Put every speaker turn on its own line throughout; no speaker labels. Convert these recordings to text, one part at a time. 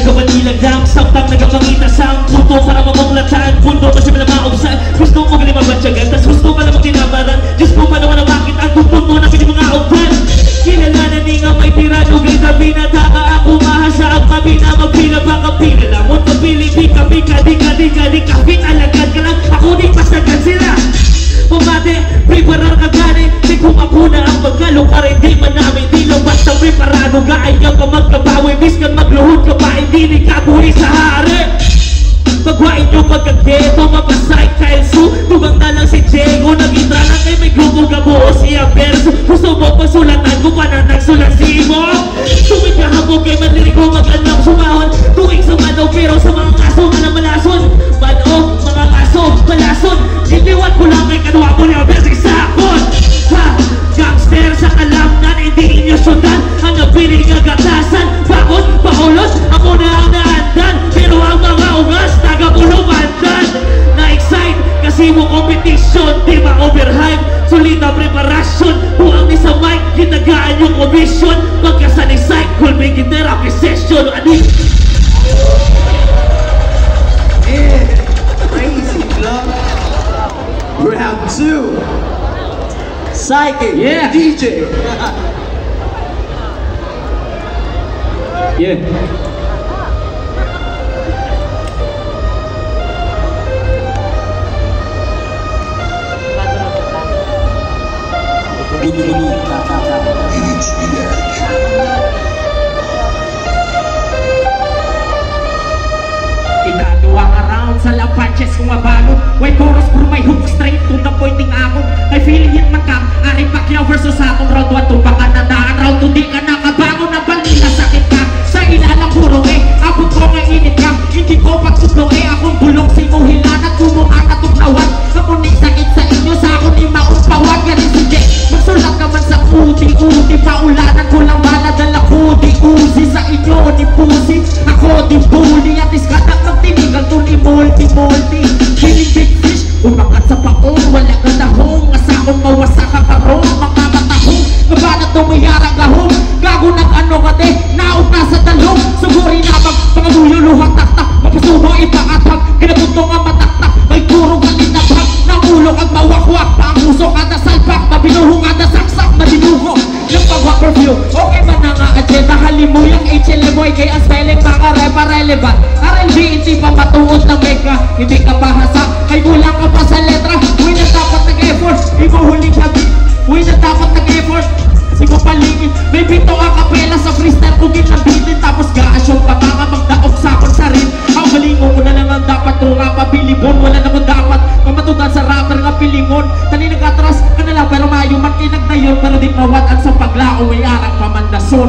nagabanilag lang, samtang nagapangita sa ang puto para mamuklatan. Pundo kasi pala maubsan, gusto mo galing mabansyagan, tas gusto ka namang tinabaran. Diyos ko pa naman ang makit ang tugtog mo na pili mga autan. Kilala ni nga may tirado kay sabi na taka ako mahasa ang kabina. Magpila pa kapila lamot mapili di kami di kapit alagad ka lang. Ako di pasagan sila pumate, preparar ka gani. Di kung ako na ang magkalukar, hindi man namin dilo. Basta preparado ka, ayaw ka magkabawi. Miskan magluhod ka pa, hindi ni kabuhi sa hari. Pagwain nyo pagkageto, mapasay Kyle Su. Tugang na lang si Diego, nag-intra lang kay may grupo kabuo siya verso. Gusto mo pasulatan ko pa na nagsulat si mo. Tumig ka hapon kay manlirig ko mag-anak sumahon. Tuwing sumanaw pero sa mga kaso malamalason. Mano, mga kaso, malason. Siniwan ko lang kay kanwa ko niya bersig sa akon. Ha, gangster sa kalamnan, hindi inyo syutan. Ang napiling agatasan, bakot, paulos, ako na ang naandan. Pero ang mga ugas, taga-pulo bandan. Na-excite, kasi mo competition, di ma-overhype. Solita preparasyon, buang ni sa mic, ginagaan yung commission. Pagkasani cycle, may therapy session. Adik!
Yeah, crazy club. Round 2. Psychic,
yeah.
DJ.
Yeah.
Ikadawang around sa lapanches kung mabalo. White chorus puro may hook straight to the pointing akon. Ay feeling hit man kam, Ari Pacquiao versus akong round 1 to baka nadaan. Round 2 di ka nakabangon ng balila sakit ka. Sa ilalang puro abot ko nga init ka. Hindi ko pagsuglo akong bulong si mo hilanat. Kumuha na tuklawan, kamuning sakit sa inyo. Sa akong di maumpawan, galing si Jack. Magsulat ka man sa uti-uti, paulanan ko lang bala. Dala ko di uzi sa inyo ni pusi. Ako di bully at iskatak magtinigal to ni multi-multi. Feeling big fish, umakat sa paong. Wala ka dahong, asakong mawasak ka karong. Mga matahong, mabanat tumiyarang gahong. Gago nag-ano ka de, naot na sa talong. Suguri na pangabuyo luhang taktak. Mapasubo ipaatag, kinabuto nga mataktak. May puro galit na bag, ng ulo kag mawakwak. Panguso kada salpak, mabinuho kada saksak. Madinuho, yung pag-walk review. Okay ba na nga agenda, halimo yung HLMOy. Kaya ang spelling baka relevant. R&B hindi pa matuod ng meka, hindi ka pahasa. Ay kulang ka pa sa letra, uy na dapat nag-effort. Ibuhuling habi, uy na dapat nag-effort. Sigo paligid, may pito ang kapela sa freestyle kung ginabitin. Tapos ga-asyong pa baka magdaok sa akong sarin. Ang malingo mo na lang ang dapat tunga pabilibon. Wala naman dapat mamatudan sa rapper nga pilingon. Tani nag-atras ka na lang pero mayo man kayo nagdayon. Pero di mawatan sa paglao ay arang pamandason.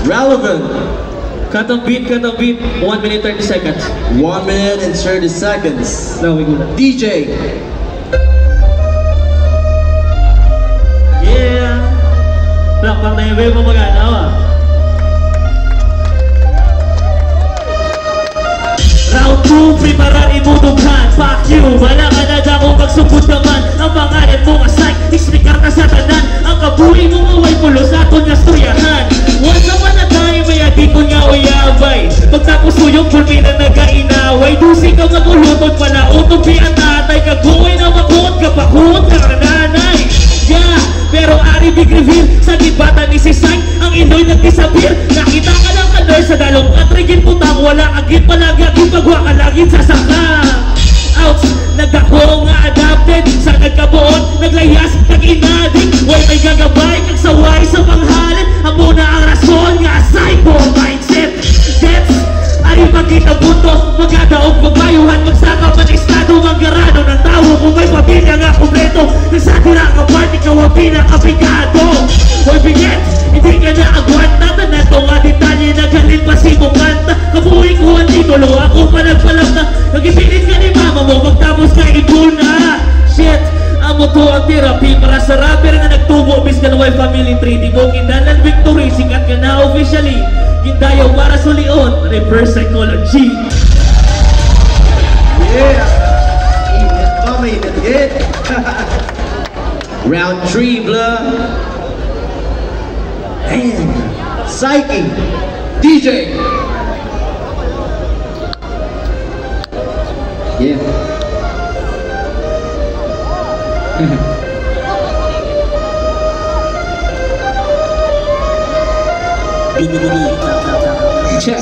Relevant.
Cut ang beat. 1 minute 30 seconds.
1 minute and 30 seconds.
Now we go.
DJ.
Yeah. Plakpak na yung wave mo mag-anaw. Round 2, preparar imudughan. Fuck you, wala ka na dako magsugod naman. Ang pangalan mo nga psych, explicar ka sa tanan. Ang kabuhi mo maway pulo sa aton nga storyahan. Once upon a time, may adikon nga uyabay. Pagtapos mo yung pulpi na nagkainaway. Dusi ka magulutot pala, utubi ang tatay. Kaguhay na makuot, kapakot ka nanay. Yeah, pero ari big reveal. Sa gibata ni si Sai, ang indoy nag-disappear. Nakita ka lang kalor sa dalong katrigin putang. Wala agit palagagin, pagwa ka lagin sa saka. Ouch, nagdako nga adapted. Sa nagkabuon, naglayas, nag-inadik. Way may gagabay, nagsaway sa panghalin. Ang muna ang rason nga, psycho mindset. That's ari magkita buto, magadaog magbayuhan. Magsaka man estado, maggarado ng tao. Kung may pamilya nga kumpleto, nagsatira ka party, kawabi na kapikado. Hoy bigyan, hindi ka na agwanta. Tanato nga detalye, naghalin pa si mong kanta. Kabuhay ko ang titulo, ako pa nagpalam na. Nagipilit ka ni mama mo, magtapos ka ibuna. Shit, amo to ang therapy para sa rapper na nagtubo. Bis ka na way family 3D mo, kindalan victory. Sikat ka na officially, kindayaw para sa lion. Reverse psychology.
Yeah. Init pa, may init. Round 3, blah. Man. Psyche. DJ. Yeah.
Check.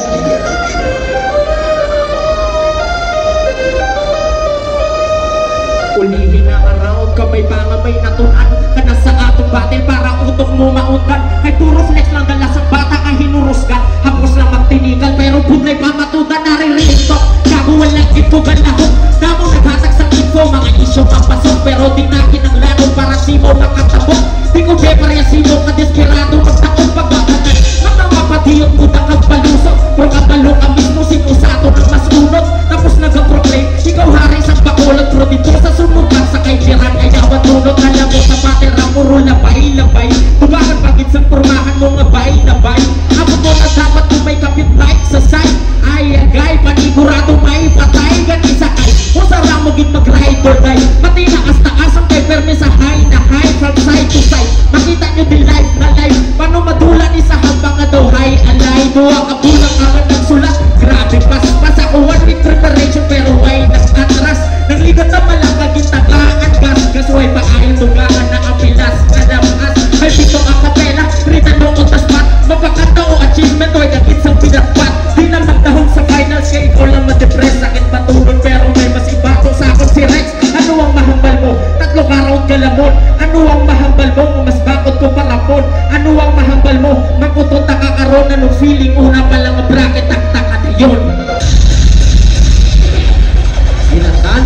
Ulihin na around ka may banga may natunan ka na sa atong battle para utok mo maundan. Kay puro flex lang dala sa bata kay hinurusgan. Hapos lang magtinigal pero budlay pa matudan. Naririnig to gago walang itugan lahok. Damo naghatag sa info mga isyo papasok. Pero di nakin ang laro para di mo makatabok. Di ko beparya sino ka desperado magtakot pagbakanan. Matapatiyot mo na kang palusok. Pero kabalo ka mismo sinusato ng mas unod. Tapos nag-proclaim ikaw hari sa bakulot. Pero dito sa sunugan sa kaibiran ay awat tunod. Alam mo sa patera mo labay-labay. Tubakan pagit sa pormahan mo nga bay-labay. Ako mo na dapat kung may kapit-like sa side. Ay agay panigurado may patay. Ganun sa ay kung sarang mo gin mag-ride or die. Pati na as-taas ang kay perme sa high na high. From side to side makita nyo di life na life. Paano madula ni sa habang nga daw high alay. Duwa ka pulang aman ng sulat. Grabe pas ako 1 week preparation pero why nag-atras. Nagligat na malakagin tagaan gas way pa ayon dugaan na kapilas kadamas. May pito ang kapela ritanong o taspat. Mapakata o achievement o ikakit sa pinatpat. Di na magdahong sa finals kaya ikaw lang ma-depress. Sakit patulog pero may mas iba ko sa akong si Rex. Ano ang mahambal mo? 3 round ka lamon. Ano ang mahambal mo? Mas bakot ko parapon. Ano ang mahambal mo? Makutot na kakaroon. Anong feeling? Una pa lang ang bracket tak-taka na yun.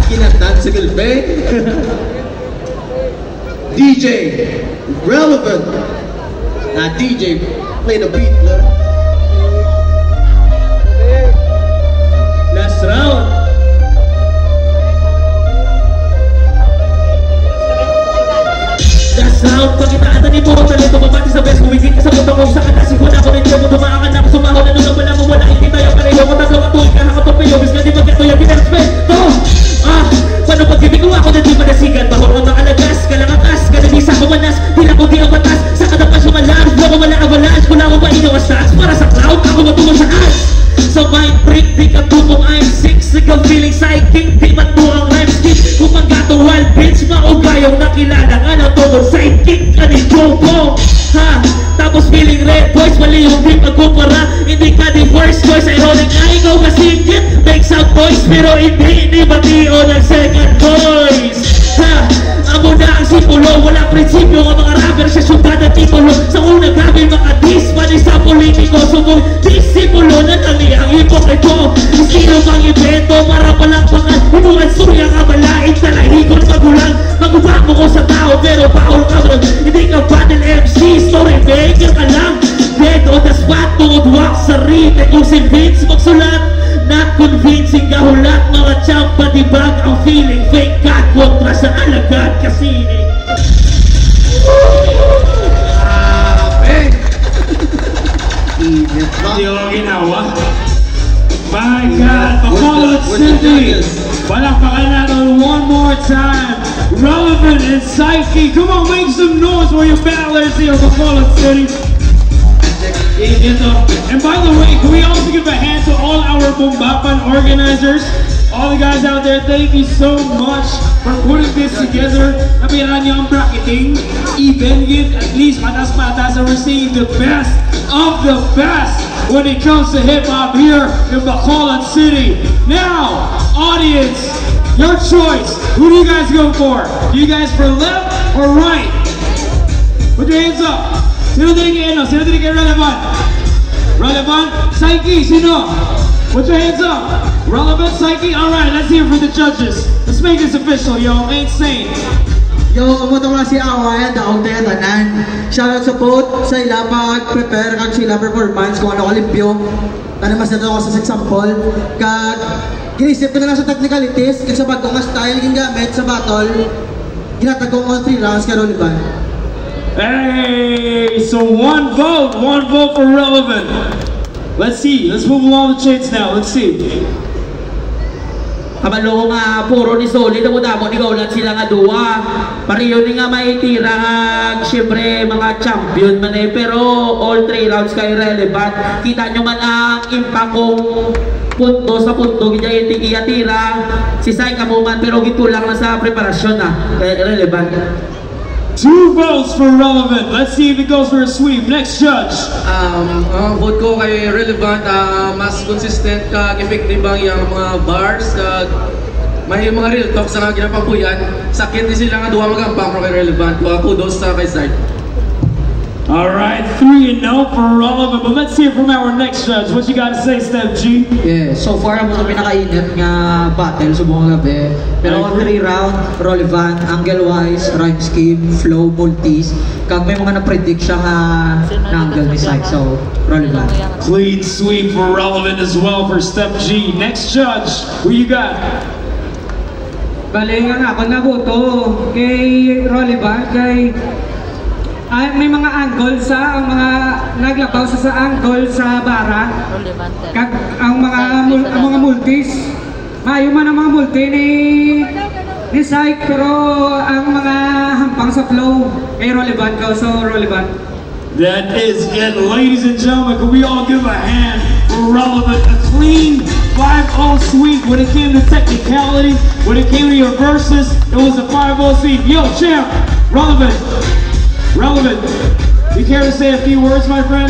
Kinatan sa gilbe. DJ. Relevant. Nah, DJ, play the beat, bro.
Last round. Last round. Pagkitaatan ni Puro talento mabati sa best. Huwigit ka sa buto ko sa kata. Sikon ako rin siya mo tumakan na ako sumahon. Ano na wala mo wala. Hindi tayo pareho. Kung tatlo ka tuwing ka nakapapilyo. Bis ka di magkato yung pinarespecto. Paano pag-ibig ko ako na di manasigan. Bahor ang makalagas. Kalangakas. Kanabisa ko manas. Tila ko di ang batas. Sa kadapas yung malas. Wala ko wala avalanche. Kung ako ba inawas taas. Para sa cloud. Ako matulong sa as. So mind trick. Di ka tupong I'm sick. Sigaw feeling psychic. Di maturang rhyme stick. Kung pagkatong wild bitch. Maugayong nakilala. Nga na tungkol sidekick. Ani Jobo. Ha? Tapos feeling red boys. Mali yung di pagkumpara. Hindi ka di first choice. Ironic na ikaw kasigit. Make sound voice. Pero hindi batio ng second voice. Ha? Amo na ang sipulo. Wala prinsipyo ang mga rapper sa syudad at titulo. Sa unang gabi makadis. Mali sa politiko. Sumong disipulo na tali ang hipokrito. Sino bang ibento? Para palang pangal. Hubungan surya ka malain. Talahigon magulang. Magubak mo ko sa tao. Pero paul ka bro. Hindi ka battle MC. Story maker ka lang. Dead on the spot. Tungod sa rin. Kung si Vince magsulat. Not convincing gahulat. Mga champa dibag ang feeling. Fake God kontra sa alagad kasini. Hindi ko ginawa. My God, Bacolod City. Palakpakan natin one more time. Relevant and Psyche. Come on, make some noise for your battlers here, Bacolod City. And by the way, can we also give a hand to all our Bombapan organizers? All the guys out there, thank you so much for putting this together. Nabiran niyo ang bracketing. Even yun, at least matas-matas are receiving the best of the best when it comes to hip-hop here in Bacolod City. Now, audience, your choice. Who do you guys go for? Do you guys for left or right? Put your hands up. Sino tingin Sino tingin relevant? Relevant? Psyche, sino? Put your hands up. Relevant, Psyche? Alright, let's hear from the judges. Let's make this official, yo. Ain't sane.
Yo, umuto ko na si Awan, daong tayo tanan. Shoutout sa both sa ila pag-prepare kag sila performance kung ano kalimpyo. Tanan mas nato ako sa example. Kag ginisip ko na lang sa technicalities kag sa bagong nga style gingamit sa battle. Ginatag ko all 3 rounds kay Roliban.
Hey, so one vote for Relevant. Let's see, let's move along the chains now, let's see.
Kabalo nga puro ni Solid na mo ni Gaulan sila nga duwa. Pariyo ni nga maitira syempre mga champion man eh, pero all 3 rounds kay relevant. Kita nyo man ang impact kong punto sa punto iyatira si Sai Kamuman, pero gitulang na sa preparasyon na relevant.
2 votes for relevant. Let's see if it goes for a sweep. Next judge.
Vote ko kay relevant, mas consistent kag effective ang iyang mga bars, may mga real talk sa ginapampuyan. Sakit din sila nga duwa magampang kay relevant. Kudos sa kay Zard.
Alright, 3-0 for relevant. But let's hear from our next judge. What you got to say, Step G?
Yeah, so far ang mga pinakainit nga battle sa buong gabi. Pero ang 3 round, relevant, angle-wise, rhyme scheme, flow, multis. Kag may mga na-predict siya nga na angle ni Syke, so relevant.
Clean sweep for relevant as well for Step G. Next judge, who you got?
Bale nga ako nabuto kay relevant, kay may mga angle sa mga naglabaw sa angle sa bara. Kag ang mga multis. Mayo man ang mga multi ni Syke, pero ang mga hampang sa flow ay relevant ko, so relevant.
That is it, ladies and gentlemen. Can we all give a hand for relevant? A clean 5-0 sweep when it came to technicality. When it came to your verses, it was a 5-0 sweep. Yo, champ, relevant. Relevant, you care to say a few words, my friend?